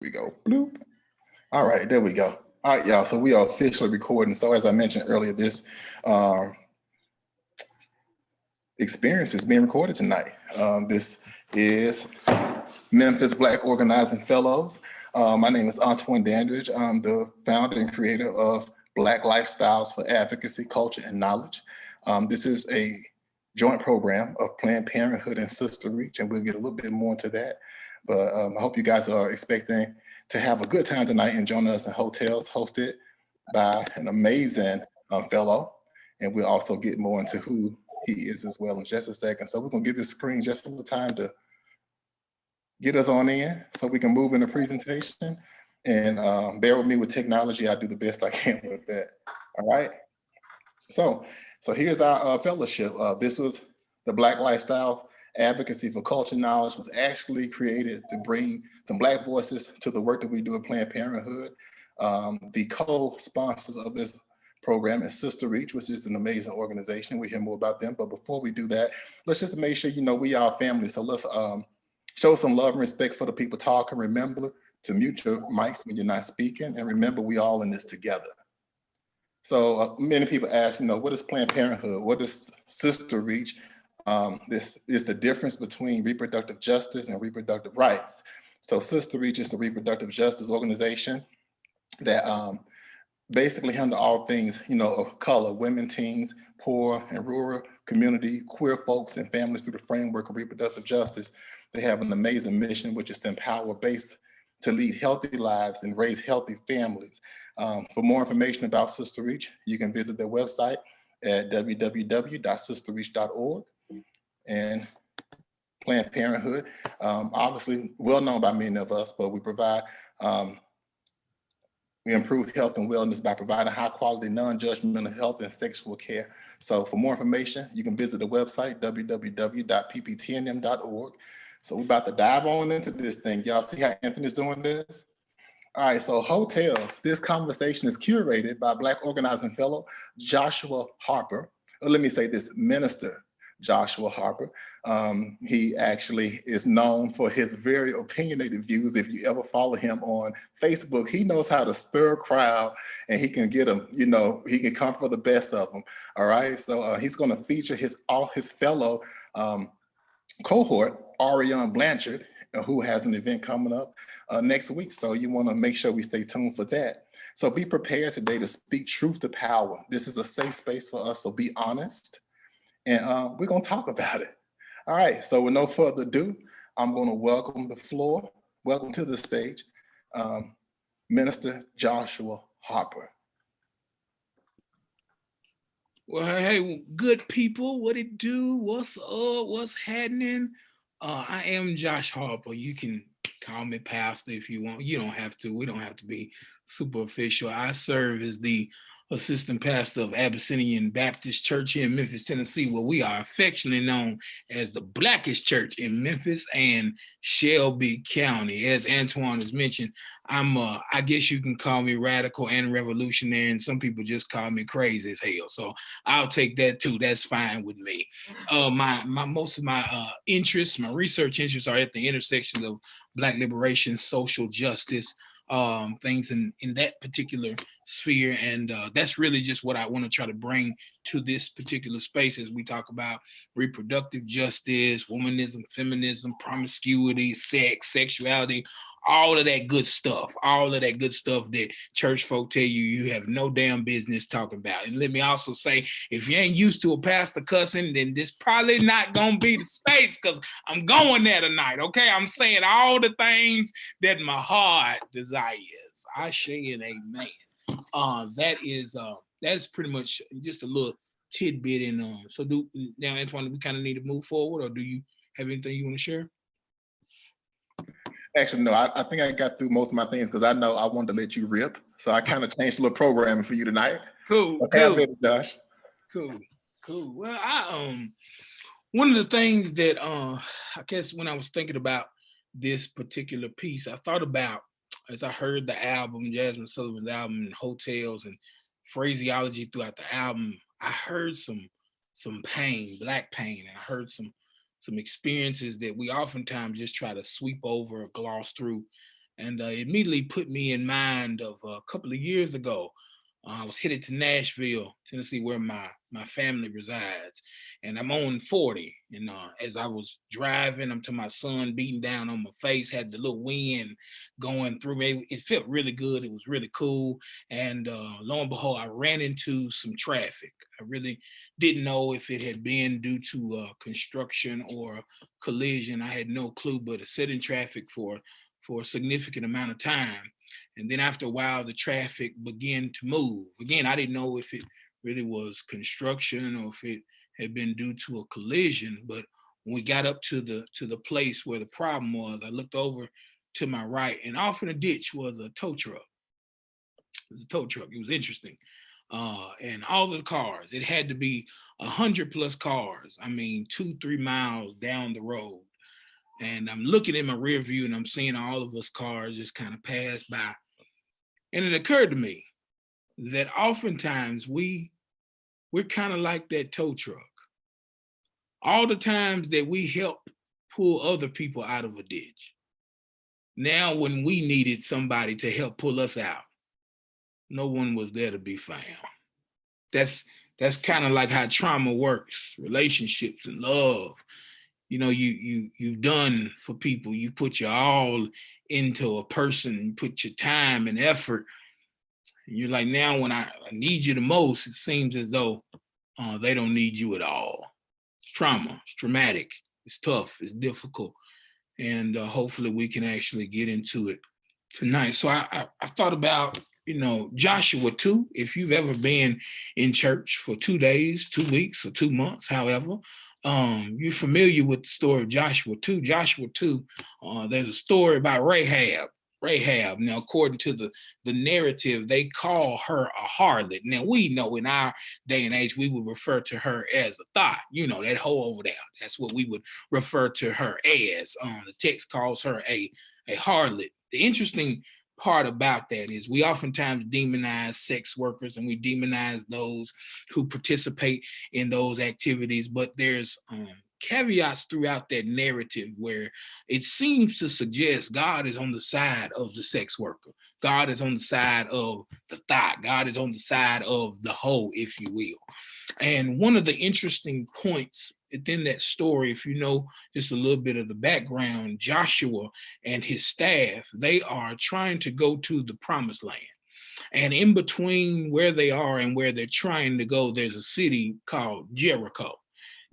We go bloop. All right, there we go. All right, y'all. So we are officially recording. So as I mentioned earlier, this experience is being recorded tonight. This is Memphis Black Organizing Fellows. My name is Antoine Dandridge. I'm the founder and creator of Black Lifestyles for Advocacy, Culture, and Knowledge. This is a joint program of Planned Parenthood and Sister Reach, and we'll get a little bit more into that. But I hope you guys are expecting to have a good time tonight and join us in hotels hosted by an amazing fellow. And we'll also get more into who he is as well in just a second. So we're gonna give this screen just a little time to get us on in so we can move in the presentation. And bear with me with technology. I do the best I can with that. All right. So here's our fellowship. This was the Black Lifestyle Advocacy for Culture Knowledge was actually created to bring some Black voices to the work that we do at Planned Parenthood. The co-sponsors of this program is Sister Reach, which is an amazing organization. We hear more about them. But before we do that, let's just make sure, we are family. So let's show some love and respect for the people talking. Remember to mute your mics when you're not speaking. And remember, we all in this together. So many people ask, what is Planned Parenthood? What is Sister Reach? This is the difference between reproductive justice and reproductive rights. So Sister Reach is the reproductive justice organization that basically handle all things, of color, women, teens, poor and rural community, queer folks and families through the framework of reproductive justice. They have an amazing mission, which is to empower base to lead healthy lives and raise healthy families. For more information about Sister Reach, you can visit their website at www.sisterreach.org. And Planned Parenthood, obviously well known by many of us, but we provide, we improve health and wellness by providing high quality, non-judgmental health and sexual care. So for more information, you can visit the website, www.pptnm.org. So we're about to dive on into this thing. Y'all see how Anthony's doing this? All right, so hotels. This conversation is curated by Black Organizing Fellow Joshua Harper. Or let me say this, Minister Joshua Harper. He actually is known for his very opinionated views. If you ever follow him on Facebook, he knows how to stir a crowd and he can get them, he can come for the best of them. All right, so he's gonna feature all his fellow cohort, Ariane Blanchard, who has an event coming up next week. So you wanna make sure we stay tuned for that. So be prepared today to speak truth to power. This is a safe space for us, so be honest. And we're gonna talk about it. All right, so with no further ado, I'm gonna welcome to the stage, Minister Joshua Harper. Well, hey, good people, what it do? What's up? What's happening? I am Josh Harper. You can call me Pastor if you want. You don't have to. We don't have to be super official. I serve as the assistant pastor of Abyssinian Baptist Church here in Memphis, Tennessee, where we are affectionately known as the Blackest Church in Memphis and Shelby County. As Antoine has mentioned, I guess you can call me radical and revolutionary, and some people just call me crazy as hell. So I'll take that too. That's fine with me. Most of my interests, my research interests, are at the intersections of Black liberation, social justice, things in that particular sphere. And that's really just what I want to try to bring to this particular space as we talk about reproductive justice, womanism, feminism, promiscuity, sex, sexuality, all of that good stuff that church folk tell you have no damn business talking about. And let me also say, if you ain't used to a pastor cussing, then this probably not gonna be the space, because I'm going there tonight, okay? I'm saying all the things that my heart desires. Ashe and amen. That's pretty much just a little tidbit. And so now, Antoine, we kind of need to move forward, or do you have anything you want to share? Actually, no, I think I got through most of my things because I know I wanted to let you rip. So I kind of changed a little programming for you tonight. Cool. Josh. Cool. Well, one of the things that I guess when I was thinking about this particular piece, I thought about, as I heard the album, Jasmine Sullivan's album, and hotels and phraseology throughout the album, I heard some pain, Black pain, and I heard some experiences that we oftentimes just try to sweep over or gloss through. And immediately put me in mind of a couple of years ago. I was headed to Nashville, Tennessee, where my family resides, and I'm on 40. And as I was driving, I'm to my son beating down on my face, had the little wind going through me. It felt really good. It was really cool. And lo and behold, I ran into some traffic. I really didn't know if it had been due to construction or collision. I had no clue, but I sat in traffic for a significant amount of time. And then after a while, the traffic began to move. Again, I didn't know if it really was construction or if it had been due to a collision. But when we got up to the place where the problem was, I looked over to my right, and off in the ditch was a tow truck. It was a tow truck. It was interesting. And all of the cars, it had to be 100+ cars. I mean, 2-3 miles down the road. And I'm looking in my rear view and I'm seeing all of us cars just kind of pass by. And it occurred to me that oftentimes we're kind of like that tow truck. All the times that we help pull other people out of a ditch. Now, when we needed somebody to help pull us out, no one was there to be found. That's kind of like how trauma works, relationships and love. You know, you've done for people, you put your all into a person, you put your time and effort. And you're like, now when I need you the most, it seems as though they don't need you at all. It's trauma, it's traumatic, it's tough, it's difficult. And hopefully we can actually get into it tonight. So I thought about, Joshua 2, if you've ever been in church for 2 days, 2 weeks, or 2 months, however, you're familiar with the story of Joshua 2. Joshua 2, there's a story about Rahab. Rahab. Now, according to the narrative, they call her a harlot. Now, we know in our day and age, we would refer to her as a thought, that hoe over there. That's what we would refer to her as. The text calls her a harlot. The interesting part about that is we oftentimes demonize sex workers and we demonize those who participate in those activities, but there's caveats throughout that narrative where it seems to suggest God is on the side of the sex worker. God is on the side of the thought. God is on the side of the hoe, if you will. And one of the interesting points within that story, if you know just a little bit of the background, Joshua and his staff, they are trying to go to the promised land. And in between where they are and where they're trying to go, there's a city called Jericho.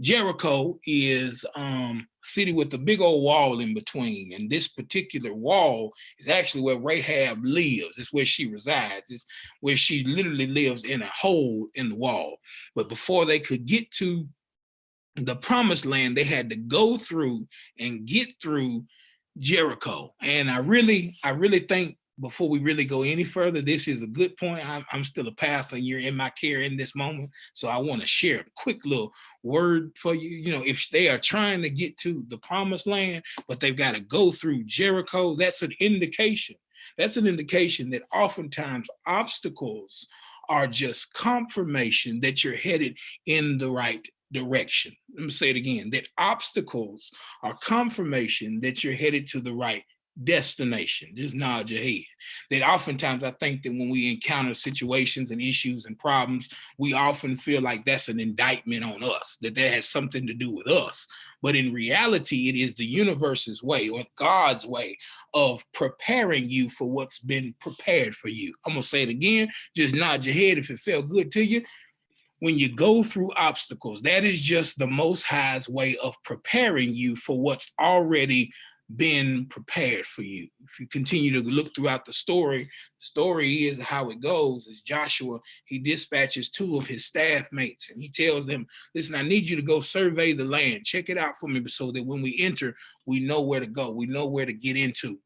Jericho is a city with a big old wall in between. And this particular wall is actually where Rahab lives. It's where she resides. It's where she literally lives in a hole in the wall. But before they could get to the promised land, they had to go through and get through Jericho. And I really think before we really go any further, this is a good point. I'm still a pastor and you're in my care in this moment. So I want to share a quick little word for you. If they are trying to get to the promised land, but they've got to go through Jericho, that's an indication. That's an indication that oftentimes obstacles are just confirmation that you're headed in the right direction. Let me say it again, that obstacles are confirmation that you're headed to the right destination. Just nod your head. That oftentimes I think that when we encounter situations and issues and problems, we often feel like that's an indictment on us, that has something to do with us. But in reality, it is the universe's way or God's way of preparing you for what's been prepared for you. I'm going to say it again. Just nod your head if it felt good to you. When you go through obstacles, that is just the Most High's way of preparing you for what's already been prepared for you. If you continue to look throughout the story is how it goes. As Joshua, he dispatches 2 of his staff mates and he tells them, listen, I need you to go survey the land. Check it out for me so that when we enter, we know where to go. We know where to get into.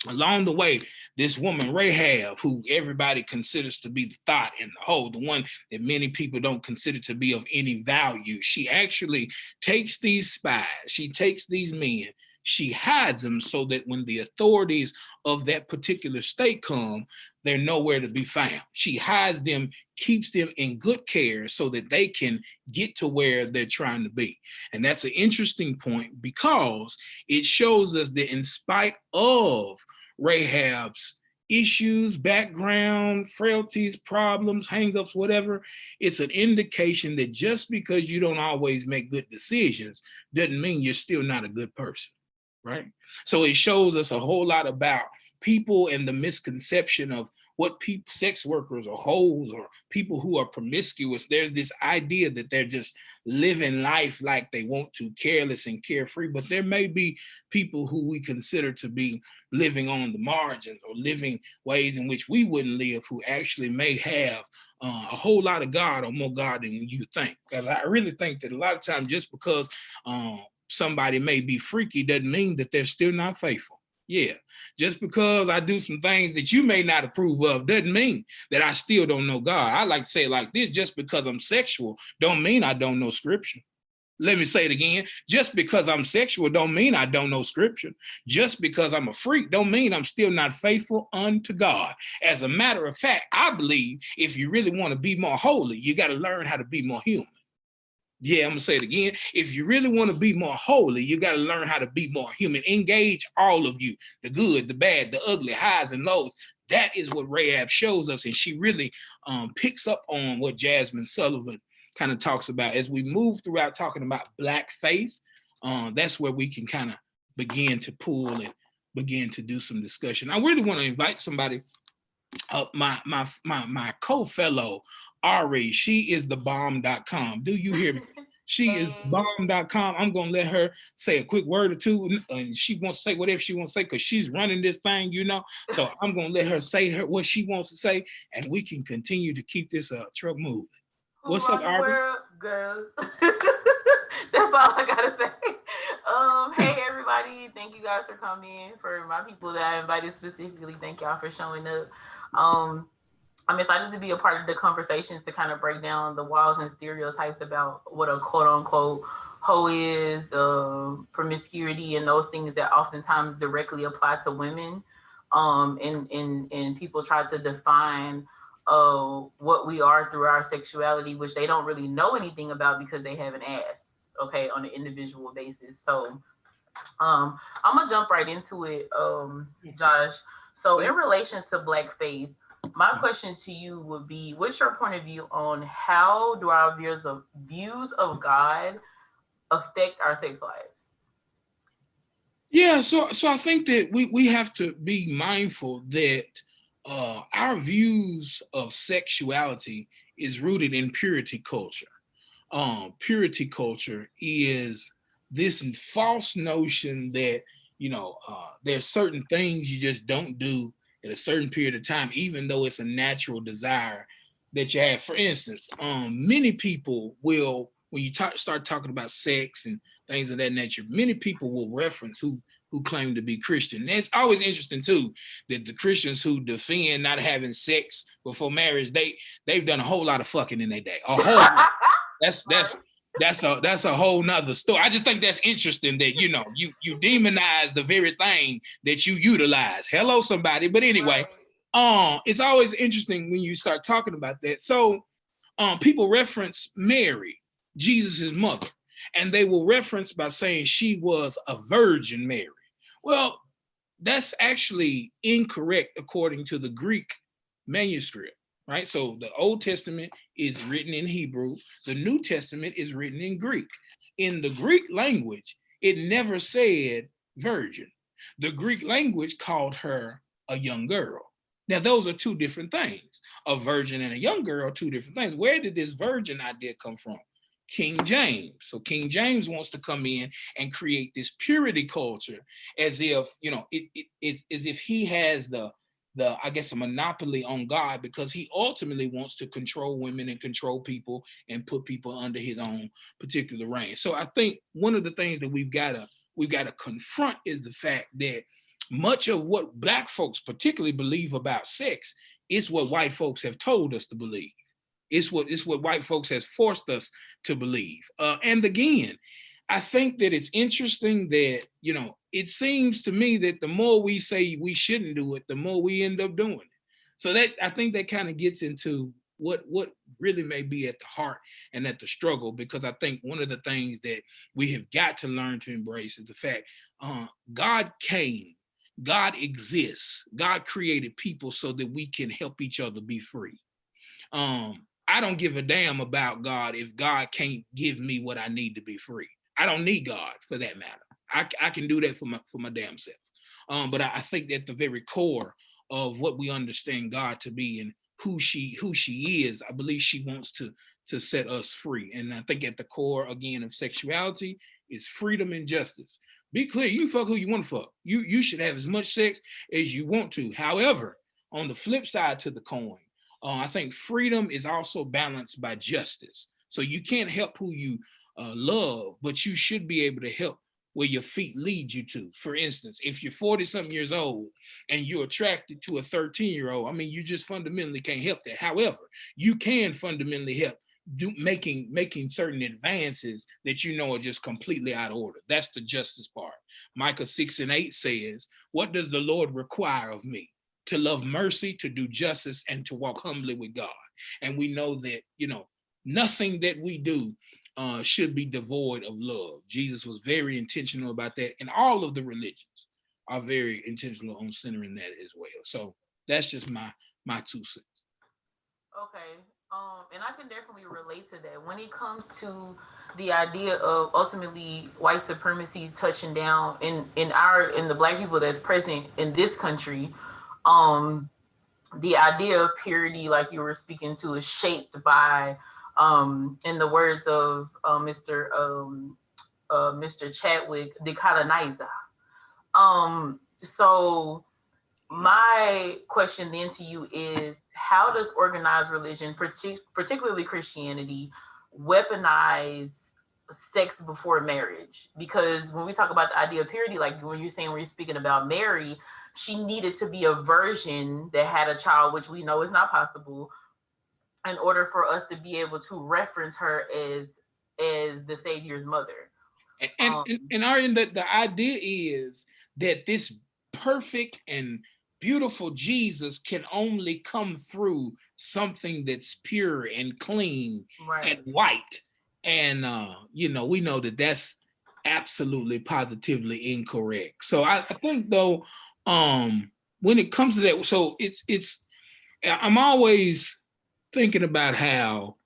Along the way, this woman, Rahab, who everybody considers to be the thought and the hoe, the one that many people don't consider to be of any value, she actually takes these spies, she takes these men, she hides them so that when the authorities of that particular state come, they're nowhere to be found. She hides them, keeps them in good care so that they can get to where they're trying to be. And that's an interesting point because it shows us that in spite of Rahab's issues, background, frailties, problems, hangups, whatever, it's an indication that just because you don't always make good decisions doesn't mean you're still not a good person, right? So it shows us a whole lot about people and the misconception of what people, sex workers or hoes or people who are promiscuous. There's this idea that they're just living life like they want to, careless and carefree, but there may be people who we consider to be living on the margins or living ways in which we wouldn't live, who actually may have a whole lot of God or more God than you think. Because I really think that a lot of times just because somebody may be freaky doesn't mean that they're still not faithful. Yeah, just because I do some things that you may not approve of doesn't mean that I still don't know God. I like to say it like this: just because I'm sexual don't mean I don't know scripture. Let me say it again. Just because I'm sexual don't mean I don't know scripture. Just because I'm a freak don't mean I'm still not faithful unto God. As a matter of fact, I believe if you really want to be more holy, you got to learn how to be more human. Yeah, I'm gonna say it again. If you really want to be more holy, you got to learn how to be more human. Engage all of you, the good, the bad, the ugly, highs and lows. That is what Rahab shows us, and she really picks up on what Jasmine Sullivan kind of talks about as we move throughout talking about Black faith. That's where we can kind of begin to pull and begin to do some discussion. I really want to invite somebody up, my co-fellow Ari. She is the bomb.com. Do you hear me? She is bomb.com. I'm gonna let her say a quick word or two, and she wants to say whatever she wants to say because she's running this thing, you know. So I'm gonna let her say what she wants to say, and we can continue to keep this truck moving. What's up, Ari? Girls? That's all I gotta say. Hey everybody, thank you guys for coming. For my people that I invited specifically, thank y'all for showing up. I'm excited to be a part of the conversation to kind of break down the walls and stereotypes about what a quote unquote hoe is, promiscuity, and those things that oftentimes directly apply to women. And people try to define what we are through our sexuality, which they don't really know anything about because they haven't asked, okay, on an individual basis. So I'm gonna jump right into it, Josh. So in relation to Black faith, my question to you would be, what's your point of view on how do our views of God affect our sex lives? Yeah, so I think that we have to be mindful that our views of sexuality is rooted in purity culture. Purity culture is this false notion that there's certain things you just don't do at a certain period of time, even though it's a natural desire that you have. For instance, many people will, when you start talking about sex and things of that nature, many people will reference who claim to be Christian. And it's always interesting too that the Christians who defend not having sex before marriage, they've done a whole lot of fucking in their day. A whole that's a whole nother story. I just think that's interesting that you demonize the very thing that you utilize. Hello, somebody. But anyway, it's always interesting when you start talking about that. So people reference Mary, Jesus' mother, and they will reference by saying she was a Virgin Mary. Well, that's actually incorrect according to the Greek manuscript, right? So the Old Testament is written in Hebrew, the New Testament is written in Greek. In the Greek language, it never said virgin. The Greek language called her a young girl. Now, those are two different things. A virgin and a young girl are two different things. Where did this virgin idea come from? King James. So King James wants to come in and create this purity culture as if, it's as if he has the I guess a monopoly on God, because he ultimately wants to control women and control people and put people under his own particular reign. So I think one of the things that we've got to confront is the fact that much of what Black folks particularly believe about sex is what white folks have told us to believe. It's what white folks has forced us to believe. And again, I think that it's interesting that, it seems to me that the more we say we shouldn't do it, the more we end up doing it. So that, I think that kind of gets into what really may be at the heart and at the struggle, because I think one of the things that we have got to learn to embrace is the fact God came God exists. God created people so that we can help each other be free. I don't give a damn about God if God can't give me what I need to be free. I don't need God for that matter. I can do that for my damn self. But I think that the very core of what we understand God to be and who she is, I believe she wants to set us free. And I think at the core again of sexuality is freedom and justice. Be clear, you fuck who you want to fuck. You should have as much sex as you want to. However, on the flip side to the coin, I think freedom is also balanced by justice. So you can't help who you love, but you should be able to help where your feet lead you to. For instance, if you're 40 something years old and you're attracted to a 13-year-old, I mean, you just fundamentally can't help that. However, you can fundamentally help making certain advances that you know are just completely out of order. That's the justice part. Micah 6:8 says, what does the Lord require of me? To love mercy, to do justice, and to walk humbly with God. And we know that, nothing that we do should be devoid of love. Jesus was very intentional about that, and all of the religions are very intentional on centering that as well. So that's just my 2 cents. Okay. And I can definitely relate to that. When it comes to the idea of ultimately white supremacy touching down in the Black people that's present in this country, the idea of purity, like you were speaking to, is shaped by, in the words of Mr. Chadwick, the colonizer. So my question then to you is, how does organized religion, particularly Christianity, weaponize sex before marriage? Because when we talk about the idea of purity, like when you're speaking about Mary, she needed to be a virgin that had a child, which we know is not possible, in order for us to be able to reference her as the Savior's mother. And Aryan, the idea is that this perfect and beautiful Jesus can only come through something that's pure and clean, right, and white. And we know that that's absolutely positively incorrect. So I think though, when it comes to that, so I'm always thinking about how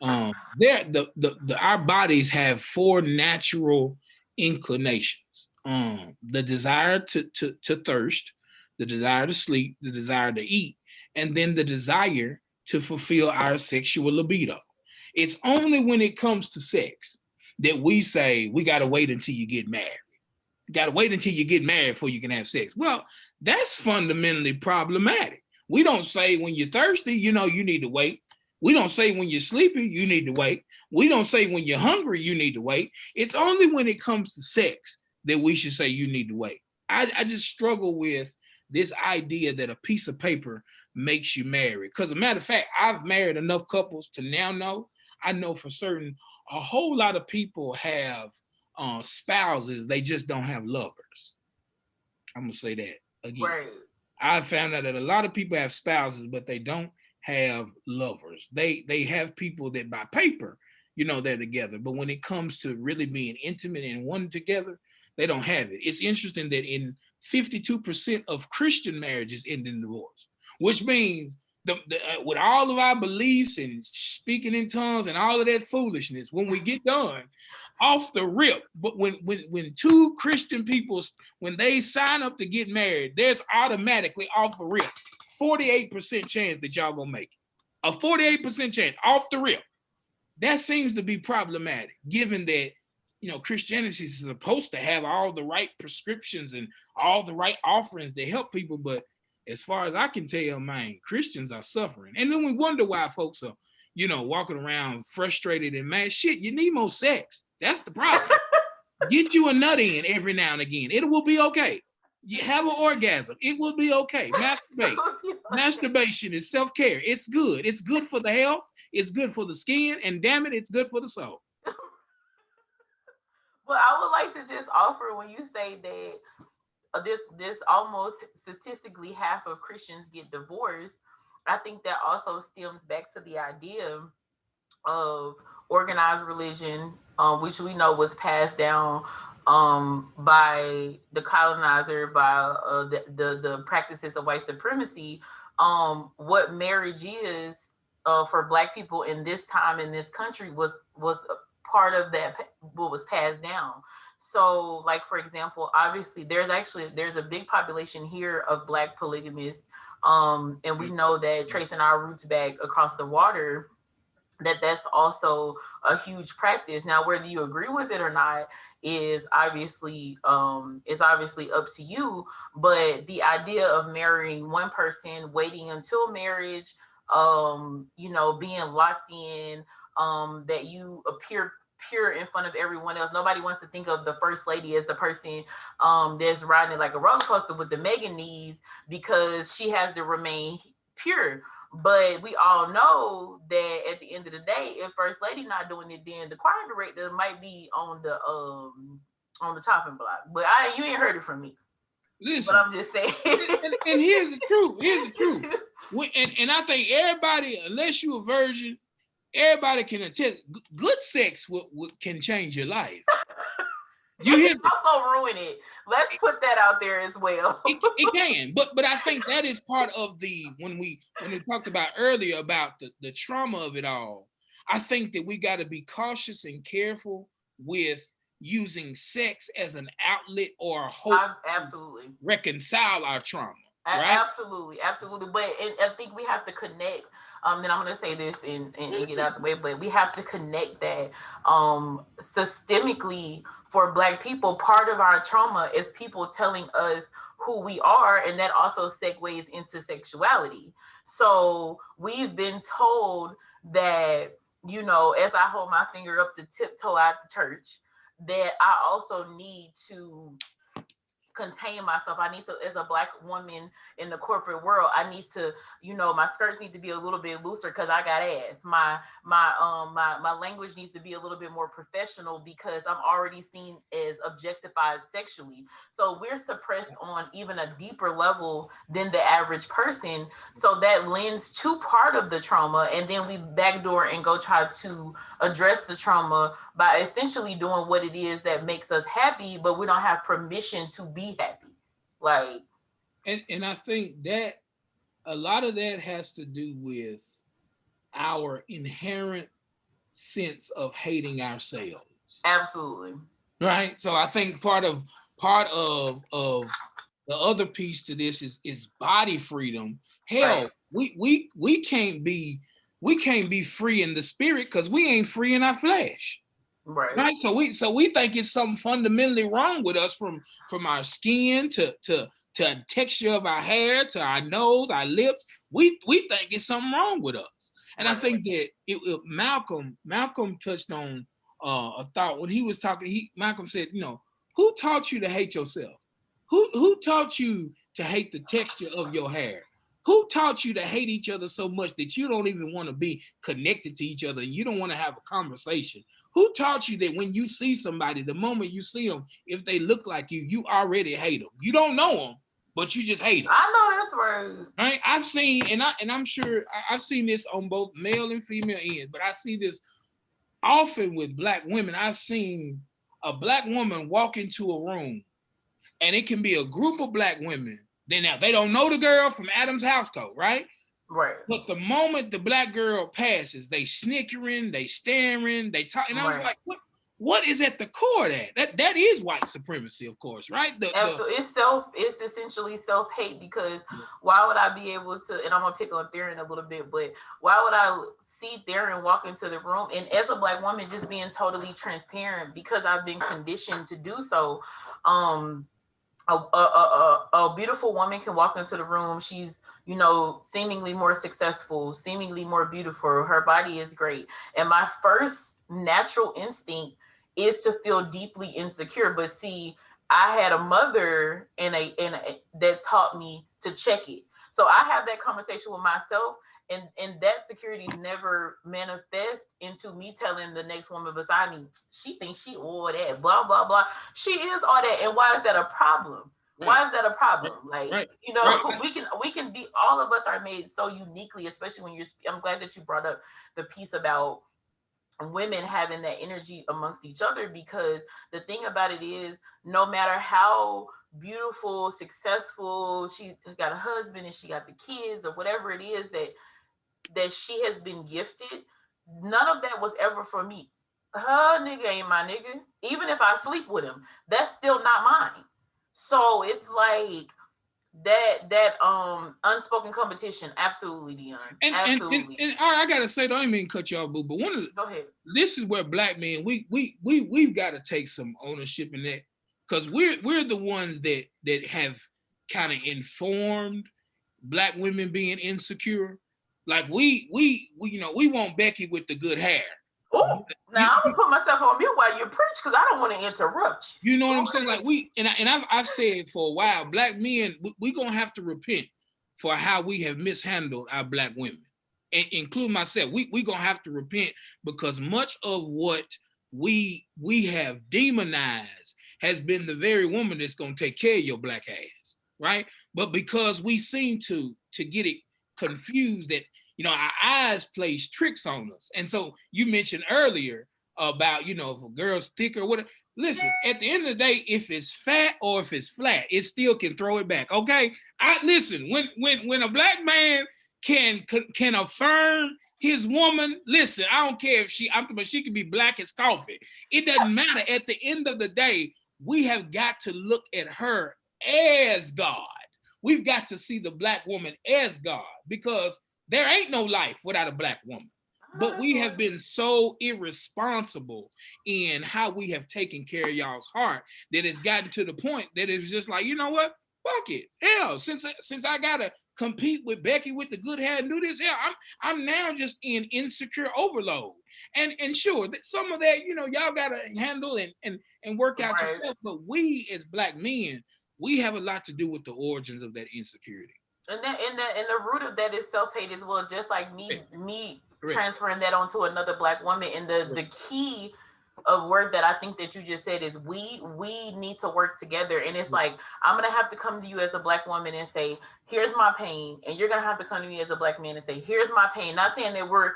our bodies have 4 natural inclinations: the desire to thirst, the desire to sleep, the desire to eat, and then the desire to fulfill our sexual libido. It's only when it comes to sex that we say we got to wait until you get married. You got to wait until you get married before you can have sex. Well, that's fundamentally problematic. We don't say when you're thirsty, you need to wait. We don't say when you're sleepy, you need to wait. We don't say when you're hungry, you need to wait. It's only when it comes to sex that we should say you need to wait. I just struggle with this idea that a piece of paper makes you married. Because as a matter of fact, I've married enough couples to now know, I know for certain a whole lot of people have spouses, they just don't have lovers. I'm going to say that again. Right. I found out that a lot of people have spouses, but they don't have lovers. They have people that by paper, they're together. But when it comes to really being intimate and one together, they don't have it. It's interesting that in 52% of Christian marriages end in divorce, which means with all of our beliefs and speaking in tongues and all of that foolishness, when we get done, off the rip, but when 2 Christian people, when they sign up to get married, there's automatically off the rip 48% chance that y'all gonna make it. A 48% chance off the rip. That seems to be problematic, given that Christianity is supposed to have all the right prescriptions and all the right offerings to help people, but as far as I can tell, man, Christians are suffering. And then we wonder why folks are, walking around frustrated and mad. Shit, you need more sex. That's the problem. Get you a nut in every now and again. It will be okay. You have an orgasm. It will be okay. Masturbate. Masturbation is self-care. It's good. It's good for the health. It's good for the skin. And damn it, it's good for the soul. Well, I would like to just offer, when you say that this almost statistically half of Christians get divorced, I think that also stems back to the idea of organized religion, which we know was passed down by the colonizer, by the practices of white supremacy, what marriage is for Black people in this time in this country was a part of that what was passed down. So, like for example, obviously there's a big population here of Black polygamists, and we know that tracing our roots back across the water, that's also a huge practice. Now, whether you agree with it or not is obviously up to you. But the idea of marrying one person, waiting until marriage, being locked in, that you appear pure in front of everyone else. Nobody wants to think of the first lady as the person that's riding it like a roller coaster with the Megan needs, because she has to remain pure. But we all know that at the end of the day, if First Lady not doing it, then the choir director might be on the chopping block. But you ain't heard it from me. Listen, but I'm just saying. and here's the truth. Here's the truth. And I think everybody, unless you're a virgin, everybody can attest. Good sex can change your life. You hear me? Also ruin it. Let's put that out there as well. It can, but I think that is part of when we talked about earlier about the trauma of it all. I think that we got to be cautious and careful with using sex as an outlet or a hope absolutely to reconcile our trauma. Right? Absolutely. But I think we have to connect. Then I'm going to say this and get out the way, but we have to connect that systemically for Black people. Part of our trauma is people telling us who we are, and that also segues into sexuality. So we've been told that, as I hold my finger up to tiptoe out the church, that I also need to contain myself. I need to, as a Black woman in the corporate world, I need to, my skirts need to be a little bit looser because I got ass. My language needs to be a little bit more professional because I'm already seen as objectified sexually. So we're suppressed on even a deeper level than the average person. So that lends to part of the trauma, and then we backdoor and go try to address the trauma by essentially doing what it is that makes us happy, but we don't have permission to be happy. Like, and I think that a lot of that has to do with our inherent sense of hating ourselves. Absolutely. Right. So I think part of the other piece to this is body freedom. Hell, right. we can't be free in the spirit because we ain't free in our flesh. Right. So we think it's something fundamentally wrong with us from our skin to the texture of our hair to our nose, our lips. We think it's something wrong with us. And I think that Malcolm touched on a thought when he was talking. Malcolm said, who taught you to hate yourself? Who taught you to hate the texture of your hair? Who taught you to hate each other so much that you don't even want to be connected to each other and you don't want to have a conversation? Who taught you that when you see somebody, the moment you see them, if they look like you already hate them? You don't know them, but you just hate them. I know that's right. Right? I've seen, and I'm sure I've seen this on both male and female ends, but I see this often with Black women. I've seen a Black woman walk into a room, and it can be a group of Black women. Now they don't know the girl from Adam's house code, right? Right. But the moment the Black girl passes, they snickering, they staring, they talk, and I was like, what is at the core of that? That is white supremacy, of course, right? Absolutely. It's essentially self-hate, because why would I be able to, and I'm gonna pick on Theron a little bit, but why would I see Theron walk into the room, and as a Black woman, just being totally transparent, because I've been conditioned to do so. A beautiful woman can walk into the room. She's, seemingly more successful, seemingly more beautiful. Her body is great. And my first natural instinct is to feel deeply insecure. But see, I had a mother that taught me to check it. So I have that conversation with myself, and that security never manifests into me telling the next woman beside me, she thinks she all that, blah, blah, blah. She is all that. And why is that a problem? Right. Why is that a problem? We can be, all of us are made so uniquely, especially when I'm glad that you brought up the piece about women having that energy amongst each other, because the thing about it is, no matter how beautiful, successful, she got a husband and she got the kids or whatever it is that she has been gifted, none of that was ever for me. Her nigga ain't my nigga. Even if I sleep with him, that's still not mine. So it's like that unspoken competition. Absolutely, Dion. Absolutely. And I gotta say, I didn't mean to cut you off, boo, but Go ahead. this is where black men we've got to take some ownership in that, because we're the ones that have kind of informed black women being insecure. Like we want Becky with the good hair. Oh, now I'm gonna put myself on mute while you preach, because I don't want to interrupt you. You know what I'm saying? Like I've said for a while, black men, we gonna have to repent for how we have mishandled our black women, and include myself. We gonna have to repent, because much of what we have demonized has been the very woman that's gonna take care of your black ass, right? But because we seem to get it confused, that our eyes plays tricks on us. And so you mentioned earlier about if a girl's thick or whatever. Listen, at the end of the day, if it's fat or if it's flat, it still can throw it back. Okay. Listen, when a black man can affirm his woman, listen, I don't care if she can be black as coffee. It doesn't matter. At the end of the day, we have got to look at her as God. We've got to see the black woman as God, because there ain't no life without a black woman. But we have been so irresponsible in how we have taken care of y'all's heart that it's gotten to the point that it's just like, you know what? Fuck it. Hell, since I gotta compete with Becky with the good hair and do this, hell, I'm now just in insecure overload. And sure, some of that, y'all gotta handle and work out yourself. But we as black men, we have a lot to do with the origins of that insecurity. And the root of that is self-hate as well, just like me transferring that onto another black woman. And the key of word that I think that you just said is we need to work together. And it's like, I'm gonna have to come to you as a black woman and say, here's my pain, and you're gonna have to come to me as a black man and say, here's my pain. Not saying that we're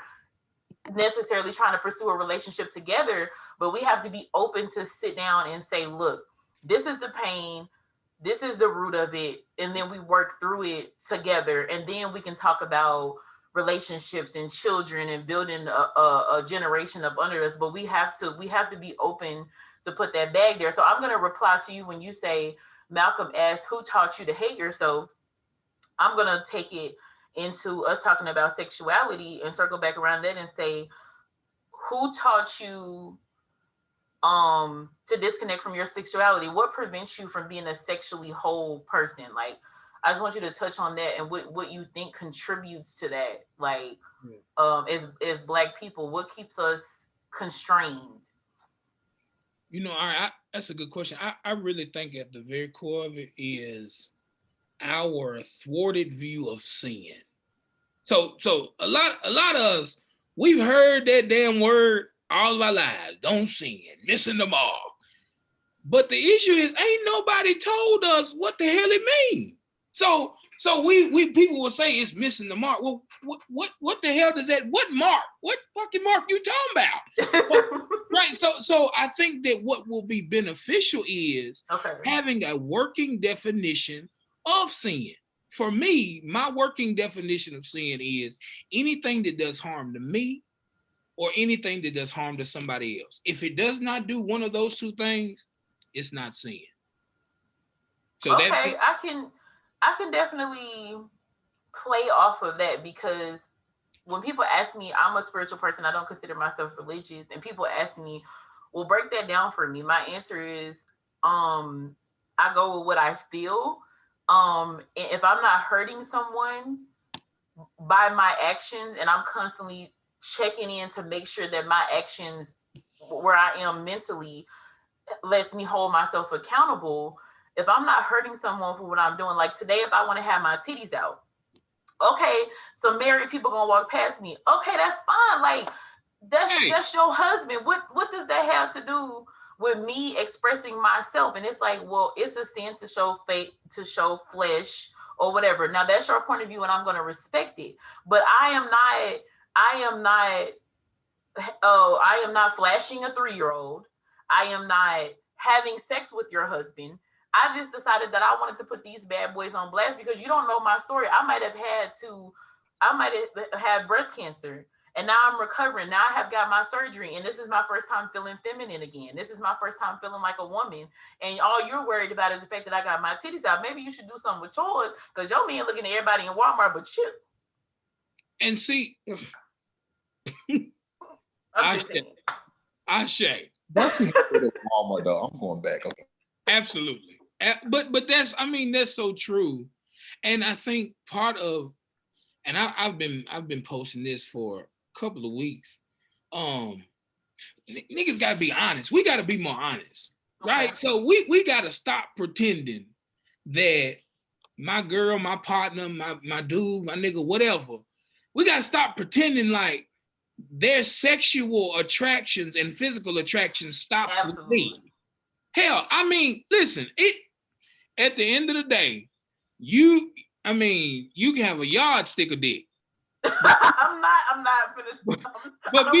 necessarily trying to pursue a relationship together, but we have to be open to sit down and say, look, this is the pain, this is the root of it, and then we work through it together, and then we can talk about relationships and children and building a generation up under us. But we have to be open to put that bag there. So I'm going to reply to you when you say Malcolm asked, who taught you to hate yourself? I'm going to take it into us talking about sexuality and circle back around that and say, who taught you to disconnect from your sexuality? What prevents you from being a sexually whole person? Like, I just want you to touch on that and what you think contributes to that. Like, as black people, what keeps us constrained? That's a good question. I really think at the very core of it is our thwarted view of sin. So a lot of us, we've heard that damn word all of our lives. Don't sin, missing the mark. But the issue is, ain't nobody told us what the hell it means. So we people will say it's missing the mark. Well, what the hell does that? What mark? What fucking mark you talking about? Right. So I think that what will be beneficial is having a working definition of sin. For me, my working definition of sin is anything that does harm to me or anything that does harm to somebody else. If it does not do one of those two things, it's not sin. So I can definitely play off of that, because when people ask me, I'm a spiritual person, I don't consider myself religious, and people ask me, well, break that down for me. My answer is, I go with what I feel. If I'm not hurting someone by my actions, and I'm constantly checking in to make sure that my actions, where I am mentally, lets me hold myself accountable. If I'm not hurting someone for what I'm doing, like today, if I want to have my titties out, okay, some married people gonna walk past me. Okay, that's fine. Like that's your husband. What does that have to do with me expressing myself? And it's like, well, it's a sin to show faith, to show flesh, or whatever. Now that's your point of view, and I'm gonna respect it. But I am not oh, I am not flashing a 3-year-old. I am not having sex with your husband. I just decided that I wanted to put these bad boys on blast because you don't know my story. I might have had breast cancer and now I'm recovering. Now I have got my surgery and this is my first time feeling feminine again. This is my first time feeling like a woman. And all you're worried about is the fact that I got my titties out. Maybe you should do something with yours because your man looking at everybody in Walmart but you. And see, I'm just saying. Ashay. Don't you hit the Walmart though? I'm going back. Okay. Absolutely. But that's so true. And I think part of, and I've been posting this for a couple of weeks. Niggas gotta be honest. We gotta be more honest. Right? Okay. So we gotta stop pretending that my girl, my partner, my dude, my nigga, whatever, we gotta stop pretending like their sexual attractions and physical attractions stops with me. Hell, I mean, listen, at the end of the day, you can have a yardstick of dick. I'm not gonna.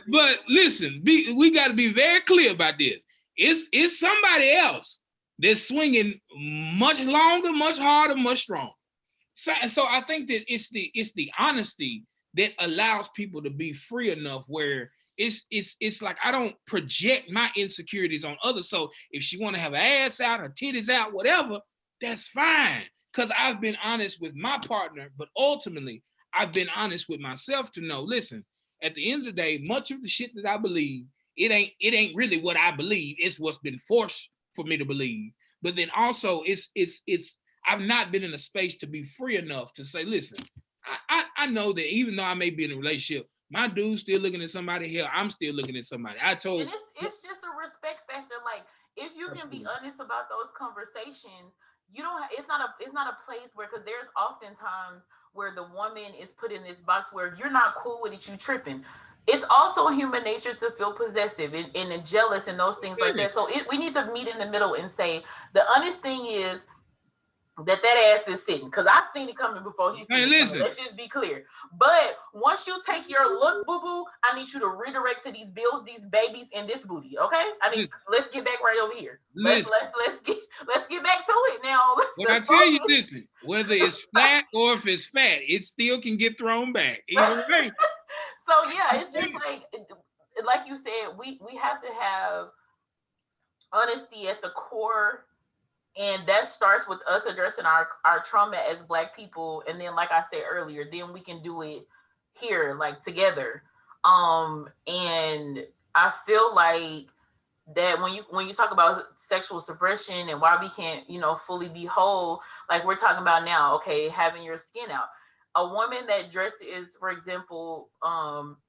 But listen, we got to be very clear about this. It's somebody else that's swinging much longer, much harder, much stronger. So I think that it's the honesty that allows people to be free enough where it's like I don't project my insecurities on others. So if she want to have her ass out, her titties out, whatever, that's fine. Because I've been honest with my partner, but ultimately I've been honest with myself to know, listen, at the end of the day, much of the shit that I believe, it ain't really what I believe. It's what's been forced for me to believe. But then also it's I've not been in a space to be free enough to say, listen, I know that even though I may be in a relationship, my dude's still looking at somebody here. I'm still looking at somebody. And it's just a respect factor. Like if you can be honest about those conversations, you don't. It's not a place where because there's oftentimes where the woman is put in this box where if you're not cool with it, you tripping. It's also human nature to feel possessive and jealous and those things like that. So we need to meet in the middle and say the honest thing is that ass is sitting because I've seen it coming before he's seen it coming. Let's just be clear. But once you take your look, boo boo, I need you to redirect to these bills, these babies, and this booty. Okay, let's get back right over here. Let's get back to it now. When I tell you, listen, whether it's flat or if it's fat, it still can get thrown back. Either way. So yeah, it's just like you said, we have to have honesty at the core. And that starts with us addressing our trauma as Black people. And then, like I said earlier, then we can do it here, like together. And I feel like that when you talk about sexual suppression and why we can't, fully be whole, like we're talking about now, okay, having your skin out. A woman that dresses, for example,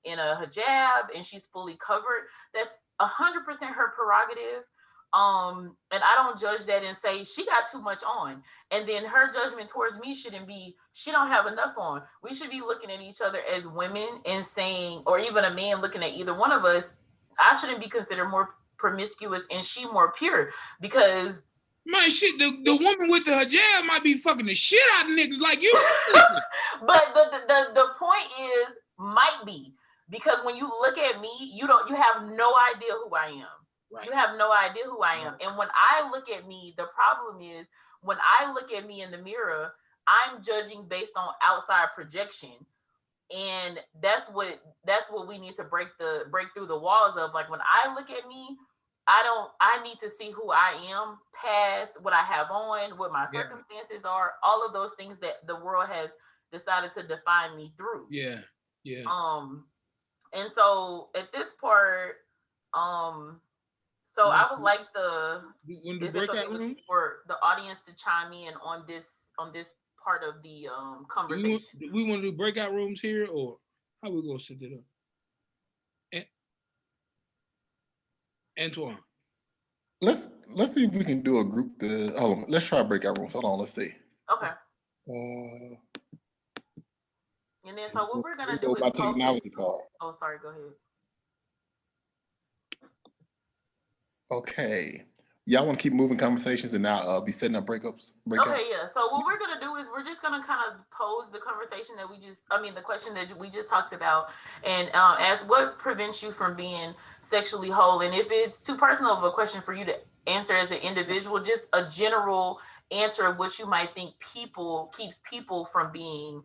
in a hijab and she's fully covered, that's 100% her prerogative. And I don't judge that and say she got too much on. And then her judgment towards me shouldn't be she don't have enough on. We should be looking at each other as women and saying, or even a man looking at either one of us, I shouldn't be considered more promiscuous and she more pure because my shit, the woman with the hijab might be fucking the shit out of niggas like you. But the point is might be because when you look at me, you have no idea who I am. Right. You have no idea who I am. And when I look at me, the problem is when I look at me in the mirror, I'm judging based on outside projection. And that's what we need to break through the walls of. Like when I look at me, I need to see who I am past what I have on, what my circumstances are, all of those things that the world has decided to define me through. Yeah. And so at this part, so I would like if it's okay with you, for the audience to chime in on this part of the conversation. Do we want to do breakout rooms here, or how we gonna set it up? Antoine. Let's see if we can do a group. Hold on, let's try breakout rooms. Hold on, let's see. Okay. And then so what we're gonna do is technology card. Oh, sorry. Go ahead. Okay, y'all want to keep moving conversations and now be setting up breakout? Okay, yeah. So what we're gonna do is we're just gonna kind of pose the conversation that the question that we just talked about, and as what prevents you from being sexually whole. And if it's too personal of a question for you to answer as an individual, just a general answer of what you might think keeps people from being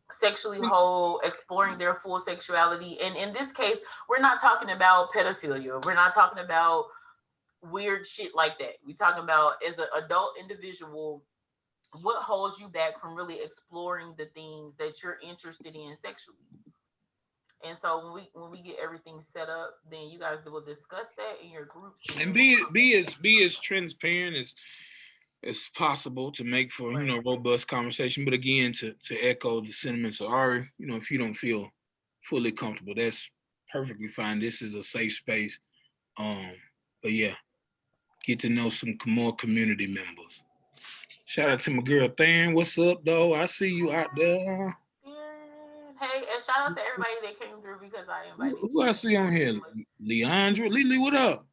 sexually whole, exploring their full sexuality. And in this case, we're not talking about pedophilia. We're not talking about weird shit like that. We talking about as an adult individual, what holds you back from really exploring the things that you're interested in sexually. And so when we get everything set up, then you guys will discuss that in your groups. And be as transparent as possible to make for robust conversation. But again, to echo the sentiments of Ari, if you don't feel fully comfortable, that's perfectly fine. This is a safe space. But yeah, get to know some more community members. Shout out to my girl Than. What's up, though? I see you out there. Hey, and shout out to everybody that came through because I invited you. Who I see on here? Leandra, Lily, what up?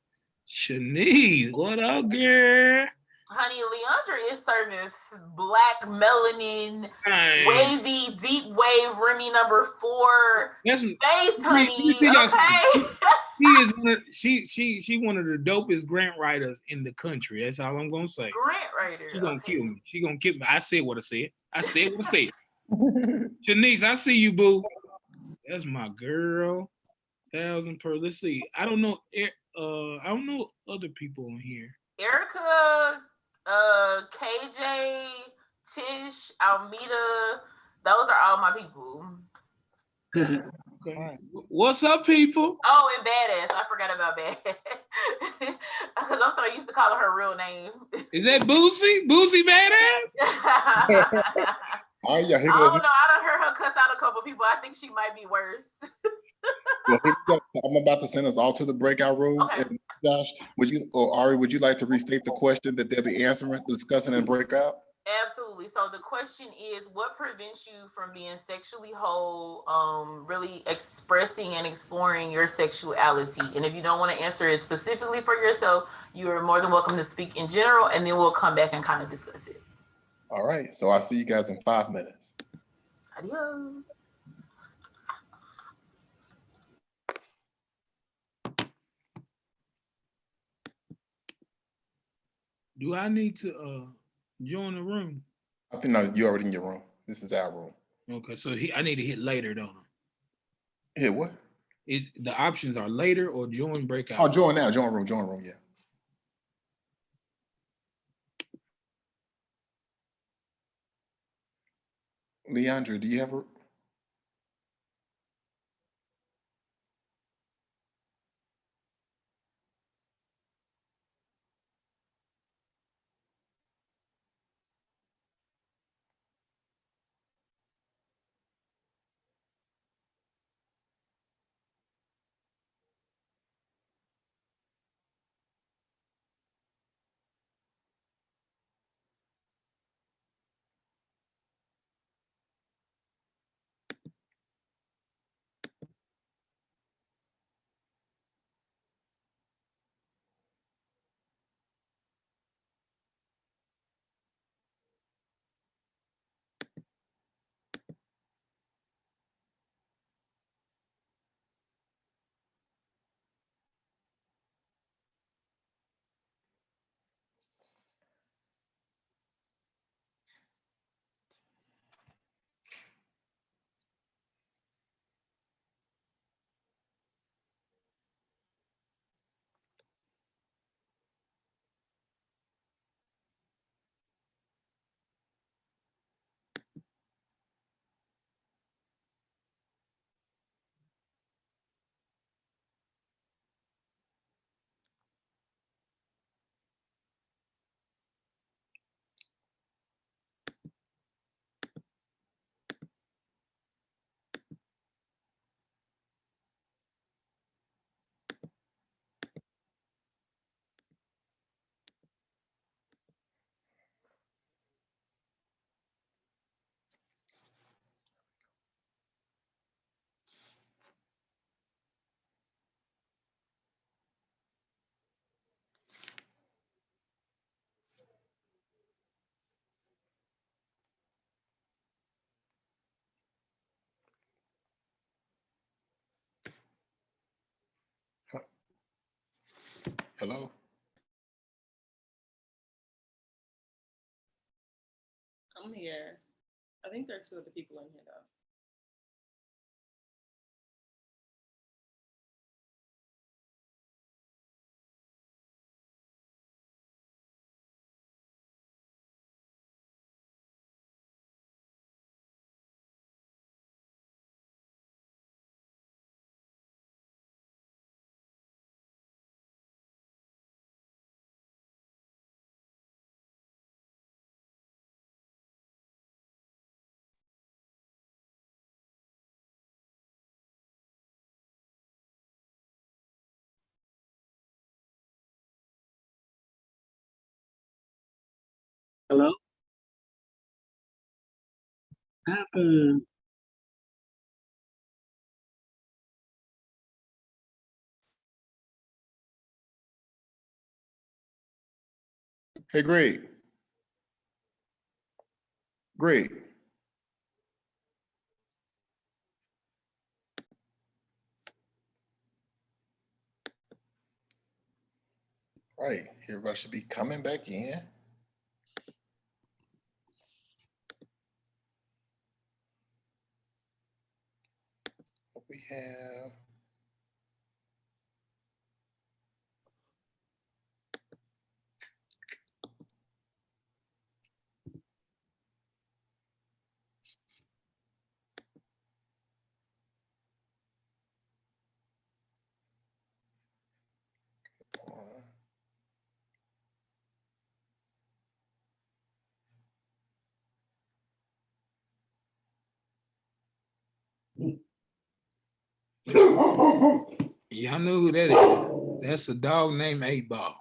Shanice, what up, girl? Honey, Leandra is serving black melanin, wavy, deep wave, Remy number 4 face, honey. Okay. She one of the dopest grant writers in the country. That's all I'm gonna say. Grant writer. She gonna kill me. She gonna kill me. I said what I said. Shanice, I see you, boo. That's my girl. 1,000 per. Let's see. I don't know other people on here. Erica, KJ, Tish, Almeda. Those are all my people. Okay. What's up, people? Oh, and Badass. I forgot about Badass. Because I'm so used to calling her real name. Is that Boosie? Boosie Badass? Oh, yeah, I don't know. I done heard her cuss out a couple people. I think she might be worse. Well, here we go. I'm about to send us all to the breakout rooms. Okay. And Josh, Ari, would you like to restate the question that they'll be answering, discussing, and breakout? Absolutely. So the question is, what prevents you from being sexually whole, really expressing and exploring your sexuality? And if you don't want to answer it specifically for yourself, you're more than welcome to speak in general, and then we'll come back and kind of discuss it. All right. So I'll see you guys in 5 minutes. Adios. Do I need to join the room? I think no, you're already in your room. This is our room. Okay, so I need to hit later, don't I? Hit what? It's the options are later or join breakout. Oh, join now. Join room. Yeah. Leandra, do you have a? Hello? I'm here. I think there are 2 other people in here though. Hello? Happened. Hey, Greg. Greg. Right. Everybody should be coming back in. What we have. Y'all know who that is. That's a dog named 8-Ball.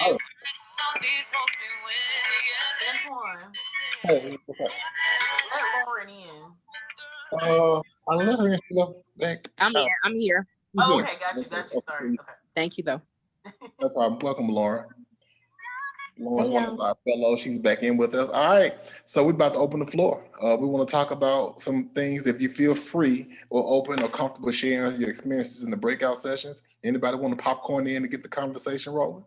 Oh, That's one. hey, what's up? Let Lauren in. I let her in. She left back I'm out. here. I'm here. Oh, Good. okay, got you. Sorry. Okay. Thank you, though. No problem. Welcome, Lauren. Lauren's Hey, one of our fellows. She's back in with us. All right. So we're about to open the floor. We want to talk about some things. If you feel free or open or comfortable sharing your experiences in the breakout sessions, anybody want to popcorn in to get the conversation rolling?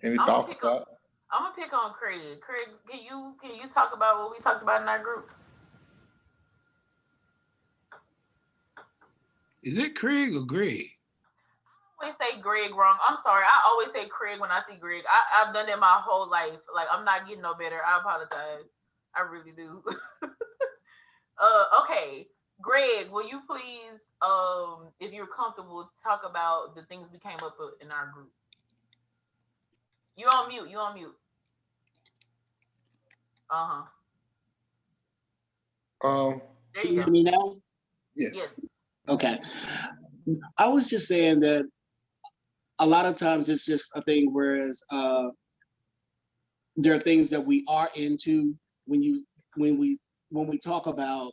Any thoughts about? I'm gonna pick on Craig. Craig, can you talk about what we talked about in our group? Is it Craig or Greg? I always say Greg wrong. I'm sorry. I always say Craig when I see Greg. I've done that my whole life. Like, I'm not getting no better. I apologize. I really do. Okay. Greg, will you please, if you're comfortable, talk about the things we came up with in our group? You on mute. Uh-huh. There Can you you go. hear me now? Yes. Yes. Okay. I was just saying that a lot of times it's just a thing, whereas there are things that we are into when we talk about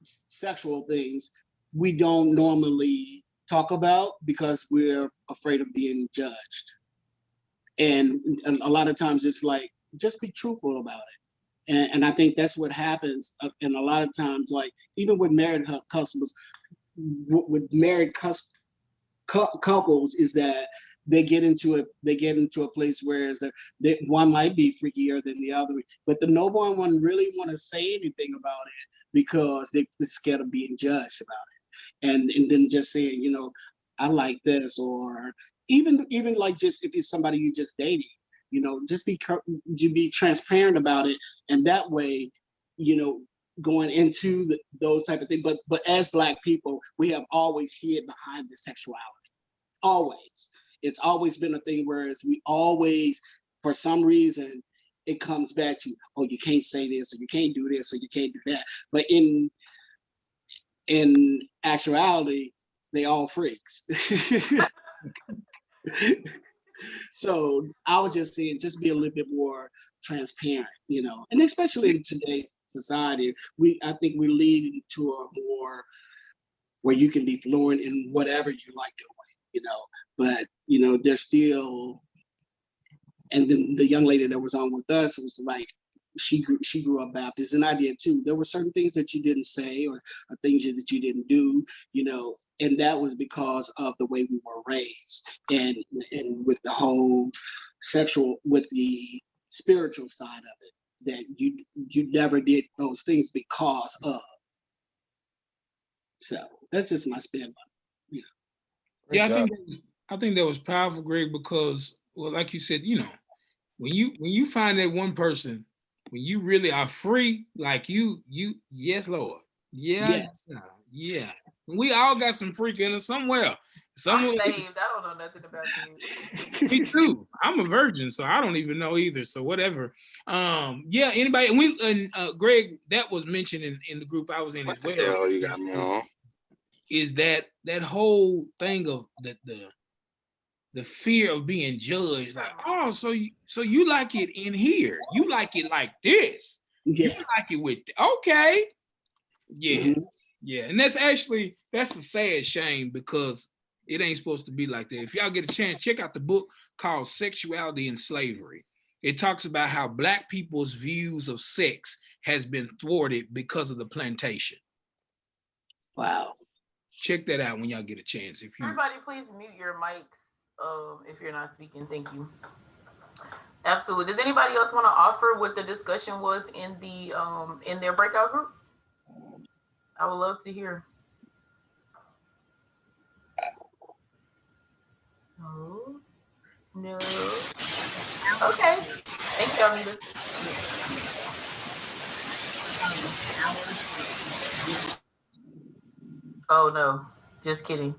sexual things, we don't normally talk about because we're afraid of being judged. And a lot of times it's like, just be truthful about it. And I think that's what happens. And a lot of times, like even with married customers, with married couples, is that they get into a place where one might be freakier than the other, but no one really want to say anything about it because they're scared of being judged about it. And then just saying, I like this, or even like, just if it's somebody you just dating, just be transparent about it, and that way, going into those type of things. But as Black people, we have always hid behind the sexuality. Always. It's always been a thing, whereas we always, for some reason, it comes back to, oh, you can't say this, or you can't do this, or you can't do that. But in actuality, they all freaks. So I was just saying, just be a little bit more transparent, and especially in today's society, I think we lead to a more where you can be fluent in whatever you like doing, but there's still And then the young lady that was on with us was like, she grew up Baptist, and I did too. There were certain things that you didn't say or things that you didn't do, and that was because of the way we were raised, and with the whole with the spiritual side of it, that you never did those things because of. So that's just my spin on it. Yeah, I think that was powerful, Greg, because, well, like you said, when you find that one person, when you really are free, like you, yes, Lord. Yeah. Yes. Yeah. We all got some freak in us somewhere. I'm saved. I don't know nothing about you. Me too. I'm a virgin, so I don't even know either. So whatever. Yeah, anybody, and Greg, that was mentioned in the group I was in as well. Hell, you got me on. Is that whole thing of the fear of being judged, like, oh, so you like it in here, you like it like this, you like it with, okay, yeah, yeah, and that's a sad shame, because it ain't supposed to be like that. If y'all get a chance, check out the book called Sexuality and Slavery. It talks about how Black people's views of sex has been thwarted because of the plantation. Wow. Check that out when y'all get a chance. Everybody, please mute your mics if you're not speaking. Thank you. Absolutely. Does anybody else want to offer what the discussion was in their breakout group? I would love to hear. No. Okay. Thank you, Amita. Oh no, just kidding.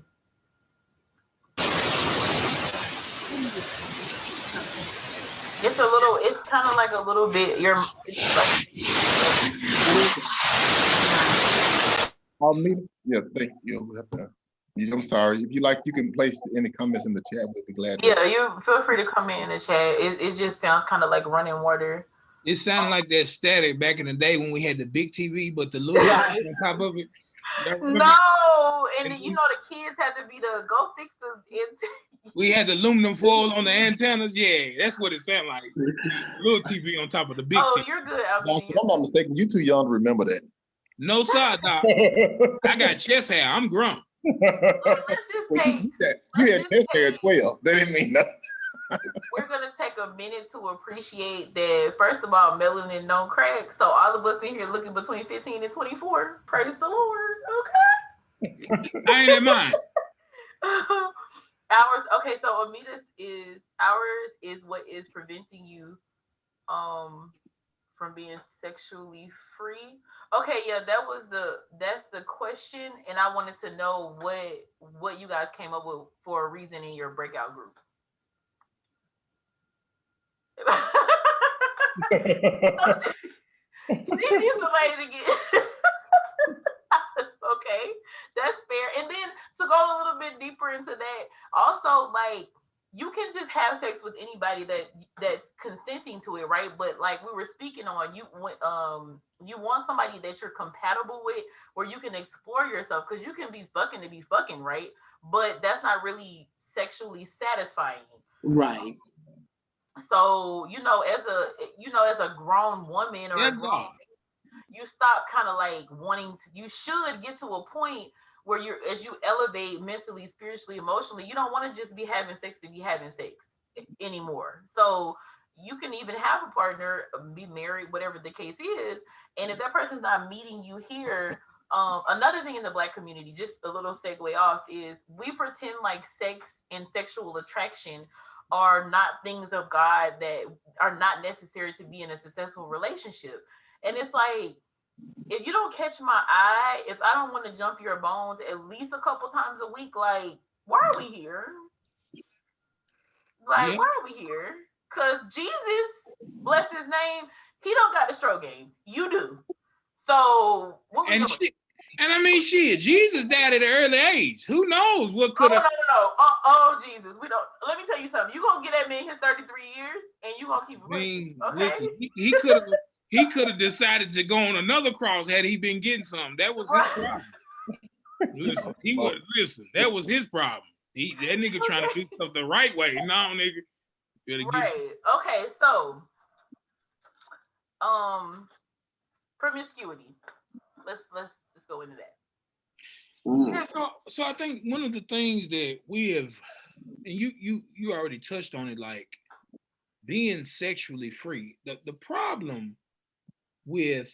It's kind of like a little bit, Yeah, thank you. I'm sorry. If you like, you can place any comments in the chat. We'll be glad to. Yeah, you feel free to come in the chat. It just sounds kind of like running water. It sounded like that static back in the day when we had the big TV, but the little on top of it. No, and the kids had to be the go fix the. We had the aluminum foil on the antennas. Yeah, that's what it sounded like. Little TV on top of the big. Oh, you're good. If I'm not mistaken, you too young to remember that. No, sir, Doc. I got chest hair. I'm grown. Let's just take. You had chest hair at 12. That didn't mean nothing. We're gonna take a minute to appreciate that. First of all, melanin don't crack. So all of us in here looking between 15 and 24. Praise the Lord. Okay. I ain't in mine. Okay, so Amita's ours is what is preventing you from being sexually free. Okay, yeah, that's the question, and I wanted to know what you guys came up with for a reason in your breakout group. She needs somebody to get. Okay, that's fair. And then to go a little bit deeper into that, also, like, you can just have sex with anybody that's consenting to it, right? But like we were speaking on, you want somebody that you're compatible with, where you can explore yourself, because you can be fucking to be fucking, right? But that's not really sexually satisfying, right? So as a grown woman or a grown, you stop kind of like wanting to. You should get to a point where as you elevate mentally, spiritually, emotionally, you don't want to just be having sex to be having sex anymore. So you can even have a partner, be married, whatever the case is. And if that person's not meeting you here, another thing in the Black community, just a little segue off, is we pretend like sex and sexual attraction are not things of God that are not necessary to be in a successful relationship. And it's like, if you don't catch my eye, if I don't want to jump your bones at least a couple times a week, like, why are we here? Like, why are we here? Because Jesus, bless his name, he don't got the stroke game. You do. So what we doing? And I mean, shit, Jesus died at an early age. Who knows what could have? No. Oh, Jesus. We don't. Let me tell you something. You gonna get that man his 33 years, and you gonna keep pushing. Okay. Listen, he could have decided to go on another cross had he been getting something. That was his problem. Listen, that was his problem. That nigga trying to do stuff the right way. No, nigga. Right. Okay. So, promiscuity. Let's go into that. Yeah, so I think one of the things that we have, and you already touched on it, like being sexually free. The problem with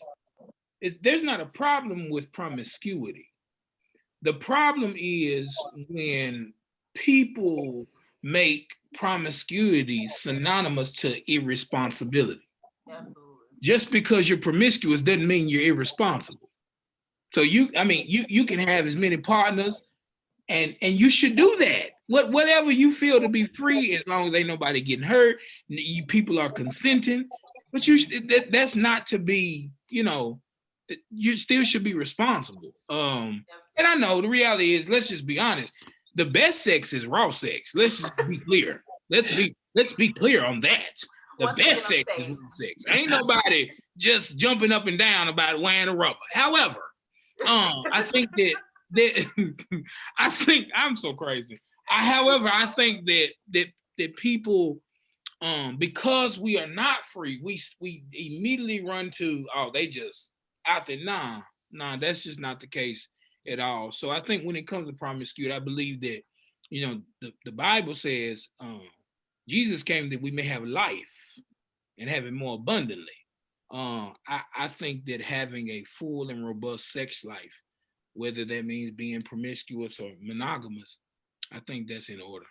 there's not a problem with promiscuity. The problem is when people make promiscuity synonymous to irresponsibility. Absolutely. Just because you're promiscuous doesn't mean you're irresponsible. So you can have as many partners, and you should do that. Whatever you feel to be free, as long as ain't nobody getting hurt, you people are consenting. But that's not to be, you still should be responsible. And I know the reality is, let's just be honest. The best sex is raw sex. Let's just be clear. Let's be clear on that. The best sex is raw sex. Ain't nobody just jumping up and down about wearing a rubber. However, I think that I think I'm so crazy. I think that people, because we are not free, we immediately run to, oh, they just out there. Nah, that's just not the case at all. So I think when it comes to promiscuity, I believe that, the Bible says, Jesus came that we may have life and have it more abundantly. I think that having a full and robust sex life, whether that means being promiscuous or monogamous, I think that's in order.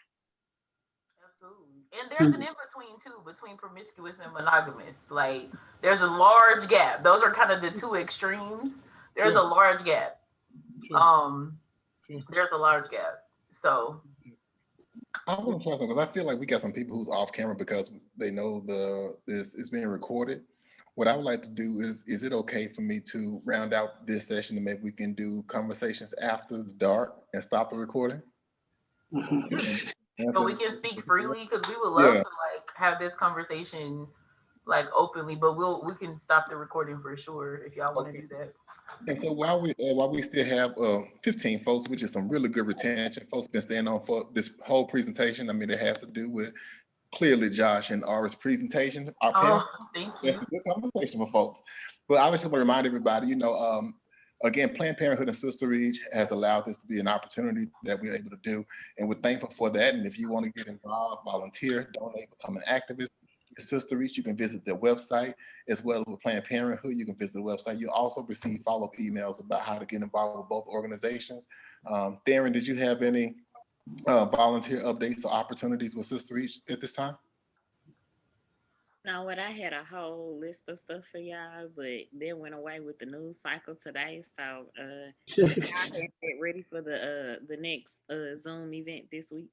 Absolutely. And there's an in-between too, between promiscuous and monogamous. Like, there's a large gap. Those are kind of the two extremes. There's a large gap. There's a large gap. So I want to try something because I feel like we got some people who's off camera because they know this is being recorded. What I would like to do is it okay for me to round out this session and maybe we can do conversations after the dark and stop the recording? so we can speak freely, because we would love to like have this conversation like openly, but we can stop the recording for sure if y'all want to do that. And so while we still have 15 folks, which is some really good retention, folks been staying on for this whole presentation. I mean, it has to do with clearly Josh and Ara's presentation. Thank you. That's a good conversation with folks. But I just want to remind everybody, again, Planned Parenthood and Sister Reach has allowed this to be an opportunity that we're able to do, and we're thankful for that. And if you want to get involved, volunteer, donate, become an activist, Sister Reach, you can visit their website, as well as with Planned Parenthood, you can visit the website. You also receive follow-up emails about how to get involved with both organizations. Theron, did you have any volunteer updates or opportunities with Sister Reach at this time? No, what I had a whole list of stuff for y'all, but then went away with the news cycle today. So y'all get ready for the next Zoom event this week.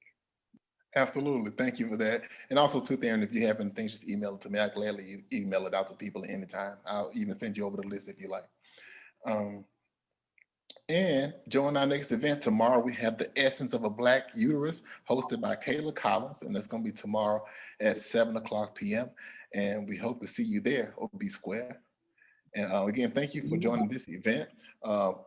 Absolutely. Thank you for that. And also too, Theron, if you have anything, just email it to me. I gladly email it out to people at any time. I'll even send you over the list if you like. And join our next event tomorrow. We have the Essence of a Black Uterus, hosted by Kayla Collins, and that's going to be tomorrow at 7:00 p.m. And we hope to see you there, OB Square. And again, thank you for joining this event,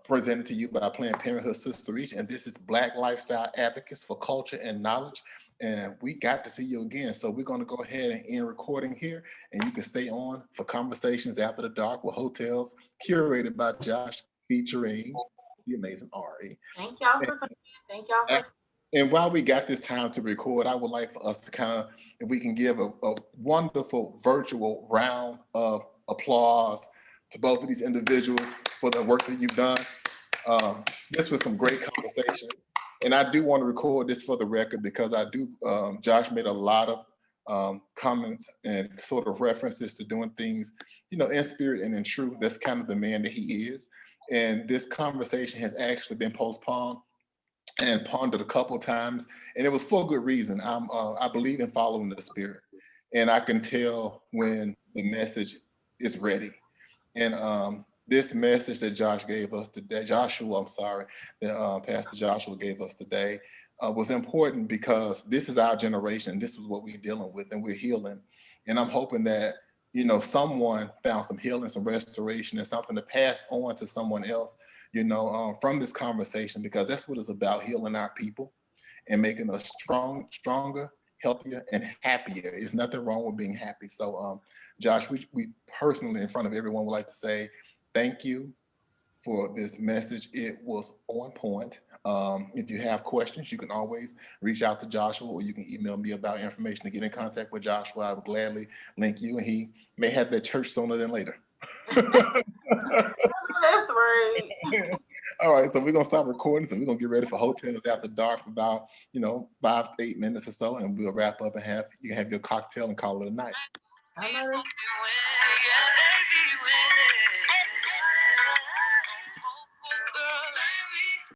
presented to you by Planned Parenthood Sister Reach. And this is Black Lifestyle Advocates for Culture and Knowledge. And we got to see you again. So we're going to go ahead and end recording here. And you can stay on for conversations after the dark with hotels, curated by Josh, featuring the amazing Ari. Thank y'all for coming. Thank y'all for. And while we got this time to record, I would like for us to kind of, if we can give a wonderful virtual round of applause to both of these individuals for the work that you've done. This was some great conversation. And I do want to record this for the record because I do, Josh made a lot of comments and sort of references to doing things, in spirit and in truth. That's kind of the man that he is. And this conversation has actually been postponed and pondered a couple of times, and it was for good reason. I believe in following the spirit, and I can tell when the message is ready. And this message that Joshua gave us today, that Pastor Joshua gave us today, was important because this is our generation. This is what we're dealing with, and we're healing. And I'm hoping that someone found some healing, some restoration, and something to pass on to someone else, from this conversation, because that's what it's about, healing our people and making us stronger healthier, and happier. There's nothing wrong with being happy. So, Josh, we personally, in front of everyone, would like to say thank you for this message. It was on point. If you have questions, you can always reach out to Joshua, or you can email me about information to get in contact with Joshua. I would gladly link you, and he may have that church sooner than later. That's right. All right, so we're gonna stop recording. So we're gonna get ready for Hotels After Dark for about 5 to 8 minutes or so, and we'll wrap up and you can have your cocktail and call it a night. I know that's